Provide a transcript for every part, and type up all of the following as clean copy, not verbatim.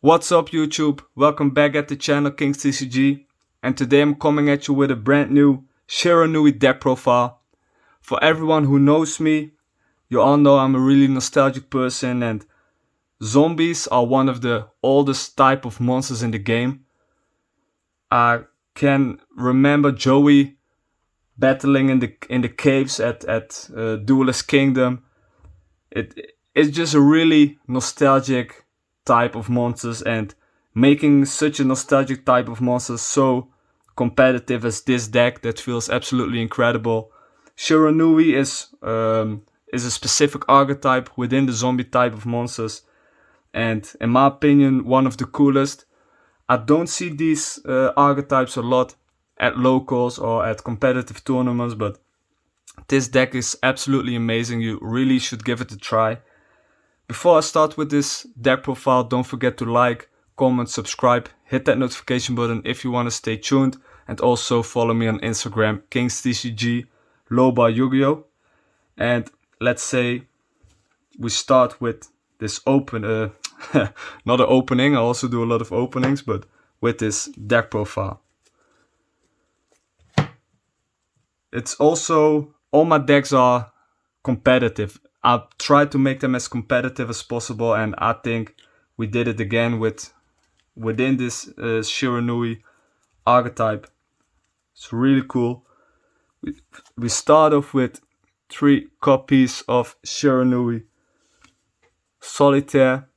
What's up YouTube? Welcome back at the channel King's TCG, and today I'm coming at you with a brand new Shiranui deck profile. For everyone who knows me, you all know I'm a really nostalgic person, and zombies are one of the oldest type of monsters in the game. I can remember Joey battling in the caves at Duelist Kingdom. It's just a really nostalgic type of monsters, and making such a nostalgic type of monsters so competitive as this deck, that feels absolutely incredible. Shiranui is a specific archetype within the zombie type of monsters, and in my opinion one of the coolest. I don't see these archetypes a lot at locals or at competitive tournaments, but this deck is absolutely amazing. You really should give it a try. Before I start with this deck profile, don't forget to like, comment, subscribe, hit that notification button if you want to stay tuned, and also follow me on Instagram, KingsTCG, Loba Yu-Gi-Oh! And let's say we start with this not an opening, I also do a lot of openings, but with this deck profile. It's also, all my decks are competitive. I tried to make them as competitive as possible, and I think we did it again within this Shiranui archetype. It's really cool. We start off with 3 copies of Shiranui Solitaire.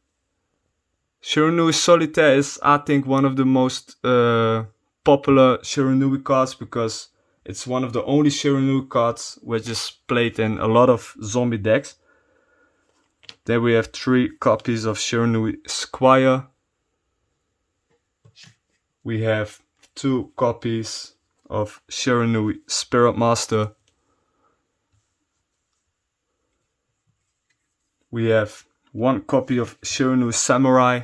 Shiranui Solitaire is, I think, one of the most popular Shiranui cards, because it's one of the only Shiranui cards which is played in a lot of zombie decks. Then we have 3 copies of Shiranui Squire. We have 2 copies of Shiranui Spirit Master. We have 1 copy of Shiranui Samurai.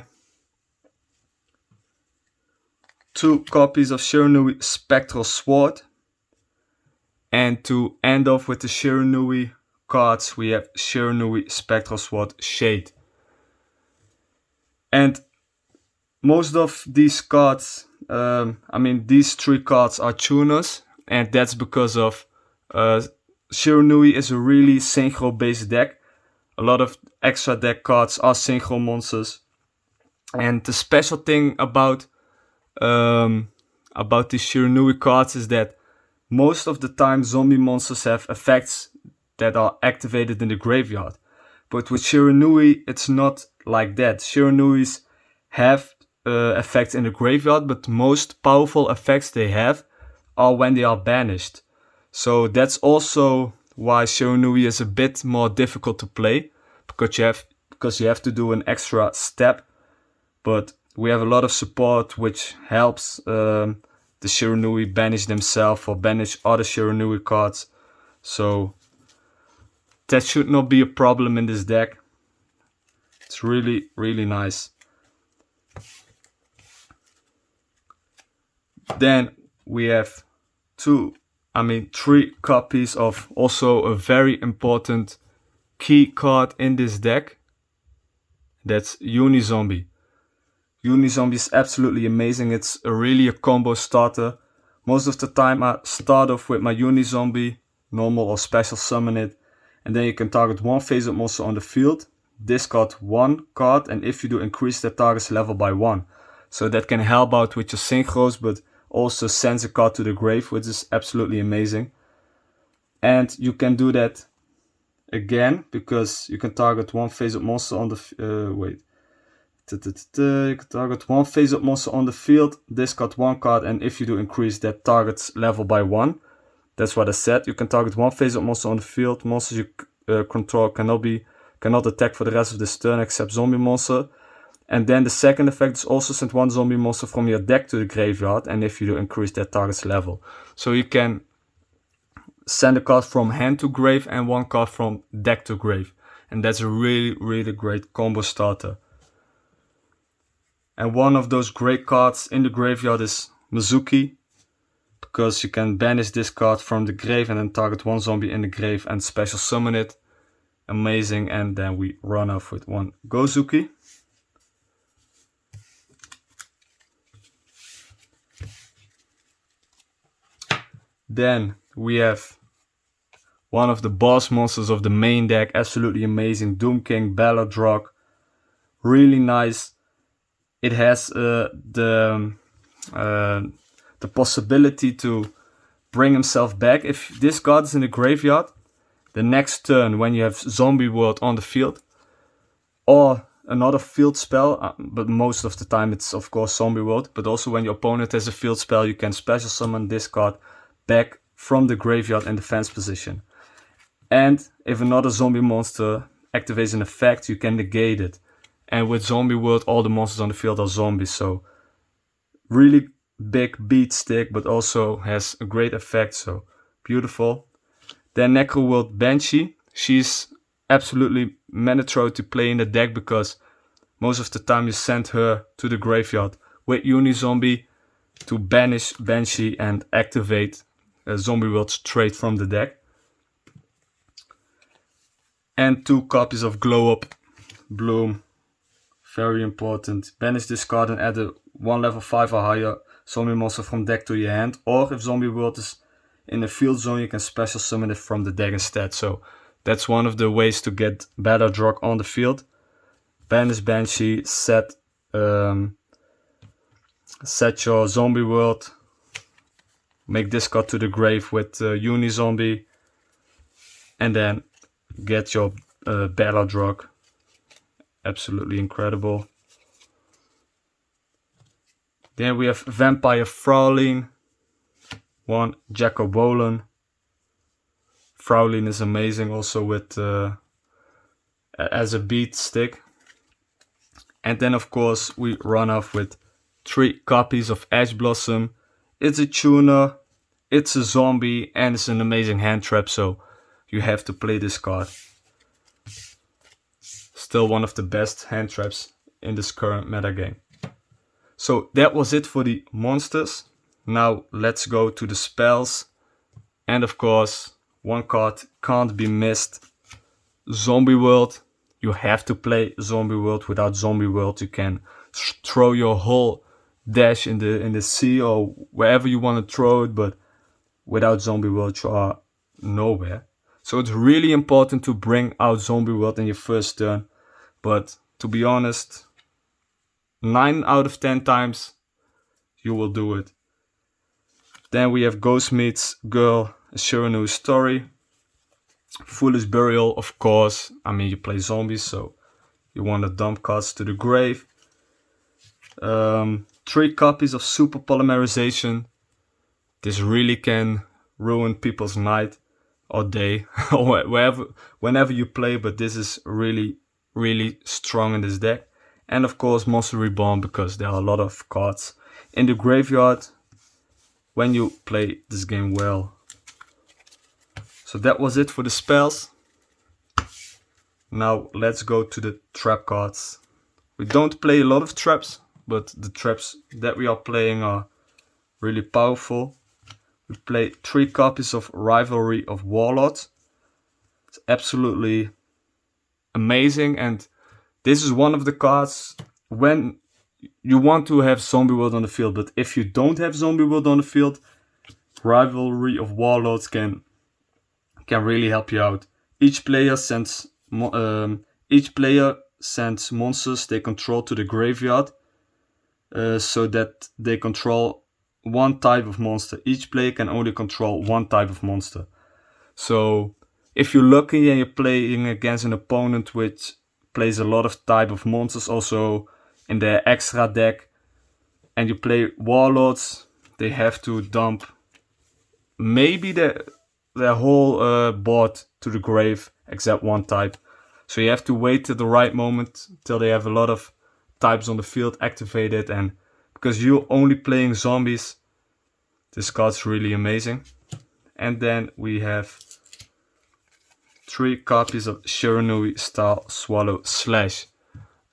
2 copies of Shiranui Spectral Sword. And to end off with the Shiranui cards, we have Shiranui Spectral Sword Shade. And most of these cards, these 3 cards are tuners, and that's because of Shiranui is a really synchro based deck. A lot of extra deck cards are synchro monsters, and the special thing about these Shiranui cards is that most of the time zombie monsters have effects that are activated in the graveyard. But with Shiranui, it's not like that. Shiranuis have effects in the graveyard, but the most powerful effects they have are when they are banished. So that's also why Shiranui is a bit more difficult to play, because you have to do an extra step. But we have a lot of support which helps the Shiranui banish themselves or banish other Shiranui cards. So that should not be a problem in this deck. It's really, really nice. Then we have 3 copies of also a very important key card in this deck. That's Unizombie. Unizombie is absolutely amazing. It's really a combo starter. Most of the time I start off with my Unizombie, normal or special summon it, and then you can target 1 face-up monster on the field, discard 1 card, and if you do, increase that target's level by 1. So that can help out with your synchros, but also sends a card to the grave, which is absolutely amazing. And you can do that again, because you can target 1 face-up monster on the you can target 1 face-up monster on the field, discard 1 card, and if you do, increase that target's level by 1. That's what I said. You can target 1 face-up monster on the field. Monsters you control cannot attack for the rest of this turn except zombie monster. And then the second effect is also send 1 zombie monster from your deck to the graveyard, and if you do, increase that target's level. So you can send a card from hand to grave and 1 card from deck to grave. And that's a really, really great combo starter. And one of those great cards in the graveyard is Mizuki, because you can banish this card from the grave and then target 1 zombie in the grave and special summon it. Amazing. And then we run off with 1 Gozuki. Then we have one of the boss monsters of the main deck, absolutely amazing, Doom King, Balladrog, really nice. It has the possibility to bring himself back. If this card is in the graveyard, the next turn when you have Zombie World on the field, or another field spell, but most of the time it's of course Zombie World, but also when your opponent has a field spell, you can special summon this card back from the graveyard in defense position. And if another zombie monster activates an effect, you can negate it. And with Zombie World, all the monsters on the field are zombies, so really big beat stick, but also has a great effect, so beautiful. Then Necro World Banshee, she's absolutely mandatory to play in the deck because most of the time you send her to the graveyard with Unizombie to banish Banshee and activate Zombie World straight from the deck. And 2 copies of Glow Up Bloom, very important. Banish this card and add a 1 level 5 or higher zombie monster from deck to your hand, or if Zombie World is in the field zone, you can special summon it from the deck instead. So that's one of the ways to get Balladrog on the field. Banish Banshee, set your Zombie World, make this card to the grave with Unizombie, and then get your Balladrog. Absolutely incredible. Then we have Vampire Fraulein, 1 Jacobolan. Fraulein is amazing also with as a beat stick. And then of course we run off with 3 copies of Ash Blossom. It's a tuner, it's a zombie, and it's an amazing hand trap, so you have to play this card. Still one of the best hand traps in this current meta game. So that was it for the monsters. Now let's go to the spells. And of course, one card can't be missed. Zombie World. You have to play Zombie World. Without Zombie World, you can throw your whole dash in the sea or wherever you want to throw it. But without Zombie World, you are nowhere. So it's really important to bring out Zombie World in your first turn. But to be honest, 9 out of 10 times you will do it. Then we have Ghost Meets Girl, a Shiranui story. Foolish Burial, of course. I mean, you play zombies, so you want to dump cards to the grave. 3 copies of Super Polymerization. This really can ruin people's night or day, or whenever you play, but this is really, really strong in this deck. And of course Monster Reborn, because there are a lot of cards in the graveyard when you play this game well. So that was it for the spells. Now let's go to the trap cards. We don't play a lot of traps, but the traps that we are playing are really powerful. We play 3 copies of Rivalry of Warlords. It's absolutely amazing, and this is one of the cards when you want to have Zombie World on the field, but if you don't have Zombie World on the field, Rivalry of Warlords can really help you out. Each player sends monsters they control to the graveyard, so that they control one type of monster. Each player can only control one type of monster. So if you're lucky and you're playing against an opponent which plays a lot of type of monsters also in their extra deck, and you play Warlords, they have to dump maybe their whole board to the grave except one type. So you have to wait till the right moment till they have a lot of types on the field activated, and because you're only playing zombies, this card's really amazing. And then we have 3 copies of Shiranui Style Swallow Slash.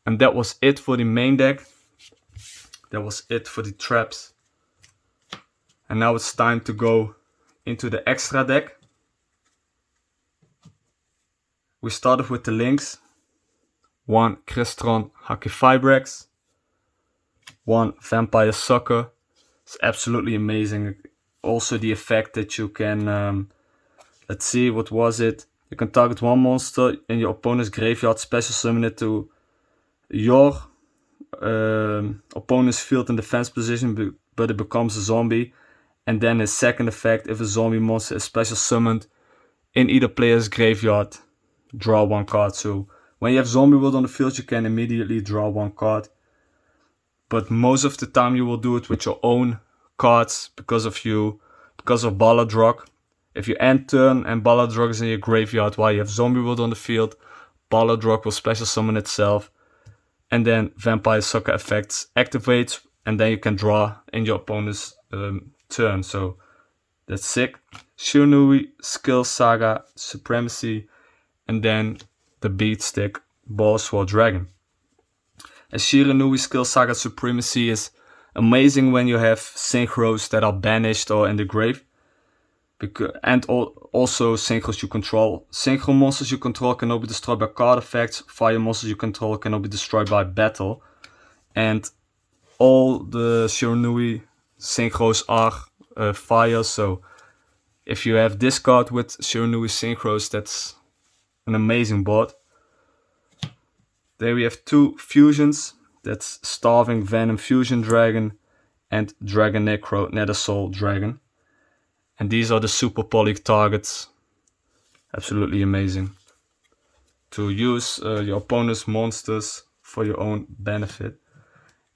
And that was it for the main deck. That was it for the traps. And now it's time to go into the extra deck. We started with the links. 1 Crystron Hakifibrax. 1 Vampire Sucker. It's absolutely amazing. also the effect that you can, let's see, what was it? You can target one monster in your opponent's graveyard, special summon it to your opponent's field and defense position, but it becomes a zombie. And then his second effect, if a zombie monster is special summoned in either player's graveyard, draw one card. So when you have Zombie World on the field, you can immediately draw one card. But most of the time you will do it with your own cards because of Ballad Rock. If you end turn and Ballad Rock is in your graveyard while you have Zombie World on the field, Ballad Rock will special summon itself. And then Vampire Sucker effects activates, and then you can draw in your opponent's turn. So that's sick. Shiranui, Skill Saga, Supremacy, and then the Beat Stick, Ball Sword Dragon. And Shiranui, Skill Saga, Supremacy is amazing when you have synchros that are banished or in the grave. And also synchros you control. Synchro monsters you control cannot be destroyed by card effects. Fire monsters you control cannot be destroyed by battle. And all the Shiranui synchros are fire, so if you have this card with Shiranui synchros, that's an amazing board. There we have two fusions. That's Starving Venom Fusion Dragon and Dragon Necro Nether Soul Dragon. And these are the super poly targets. Absolutely amazing. To use your opponent's monsters for your own benefit.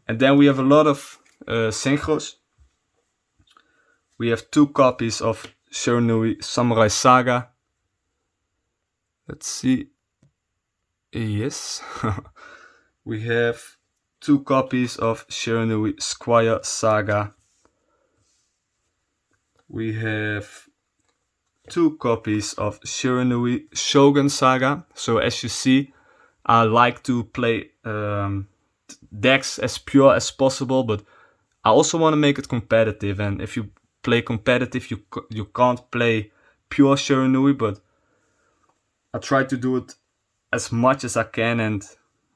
And then we have a lot of synchros. We have 2 copies of Shiranui Samurai Saga. Let's see. Yes. We have 2 copies of Shiranui Squire Saga. We have 2 copies of Shiranui Shogun Saga. So as you see, I like to play decks as pure as possible, but I also want to make it competitive. And if you play competitive, you can't play pure Shiranui, but I try to do it as much as I can, and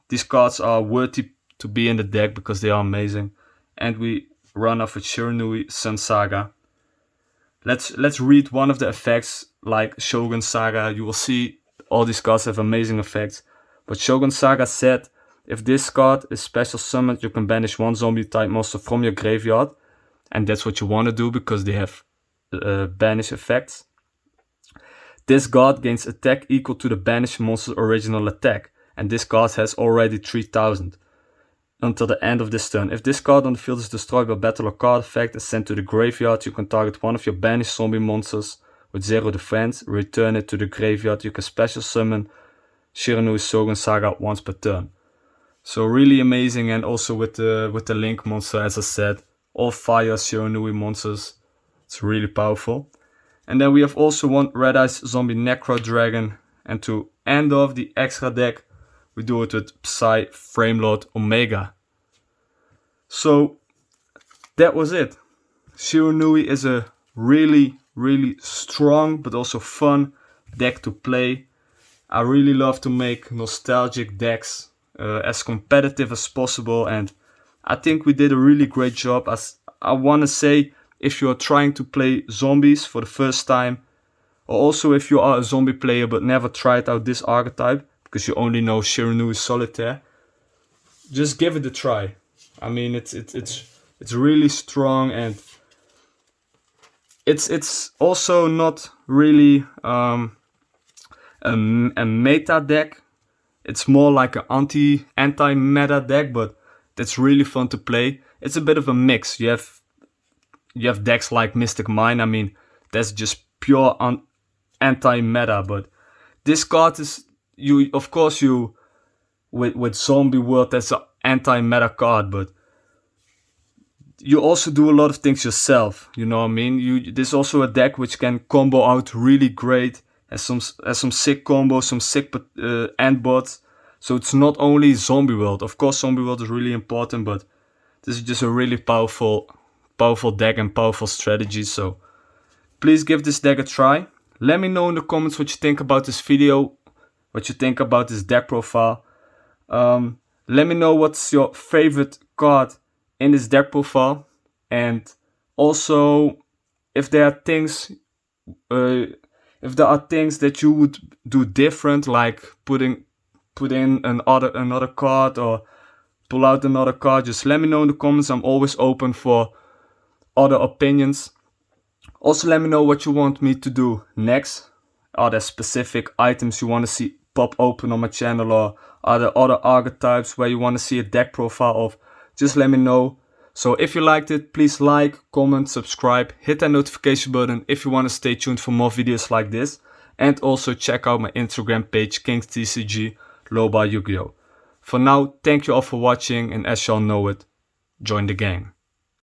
these cards are worthy to be in the deck because they are amazing. And we run off with Shiranui Sun Saga. Let's read one of the effects, like Shogun Saga. You will see all these cards have amazing effects. But Shogun Saga said, if this card is special summoned, you can banish 1 zombie type monster from your graveyard. And that's what you want to do because they have banish effects. This card gains attack equal to the banished monster's original attack. And this card has already 3000 until the end of this turn. If this card on the field is destroyed by battle or card effect and sent to the graveyard, you can target one of your banished zombie monsters with 0 defense, return it to the graveyard. You can special summon Shiranui Shogun Saga once per turn. So really amazing, and also with the Link monster, as I said, all fire Shiranui monsters. It's really powerful. And then we have also 1 Red Eyes Zombie Necro Dragon, and to end off the extra deck, we do it with Psy Framelord Omega. So that was it. Shiranui is a really, really strong but also fun deck to play. I really love to make nostalgic decks as competitive as possible, and I think we did a really great job. As I want to say, if you are trying to play zombies for the first time, or also if you are a zombie player but never tried out this archetype, because you only know Shiranui Solitaire, just give it a try. I mean, it's really strong, and it's also not really a meta deck. It's more like an anti-meta deck, but that's really fun to play. It's a bit of a mix. You have decks like Mystic Mine. I mean, that's just pure anti-meta, but this card is, of course with Zombie World, that's an anti-meta card, but you also do a lot of things yourself, you know what I mean? There's also a deck which can combo out really great, has some sick combos, some sick end bots. So it's not only Zombie World. Of course Zombie World is really important, but this is just a really powerful deck and powerful strategy. So please give this deck a try. Let me know in the comments what you think about this video, what you think about this deck profile. Let me know what's your favorite card in this deck profile. And also, if there are things that you would do different, like put in another card or pull out another card, just let me know in the comments. I'm always open for other opinions. Also, let me know what you want me to do next. Are there specific items you want to see pop open on my channel, or are there other archetypes where you want to see a deck profile of? Just let me know. So if you liked it, please like, comment, subscribe, hit that notification button if you want to stay tuned for more videos like this. And also check out my Instagram page, KingsTCG, Loba Yu-Gi-Oh! For now, thank you all for watching, and as y'all know it, join the gang.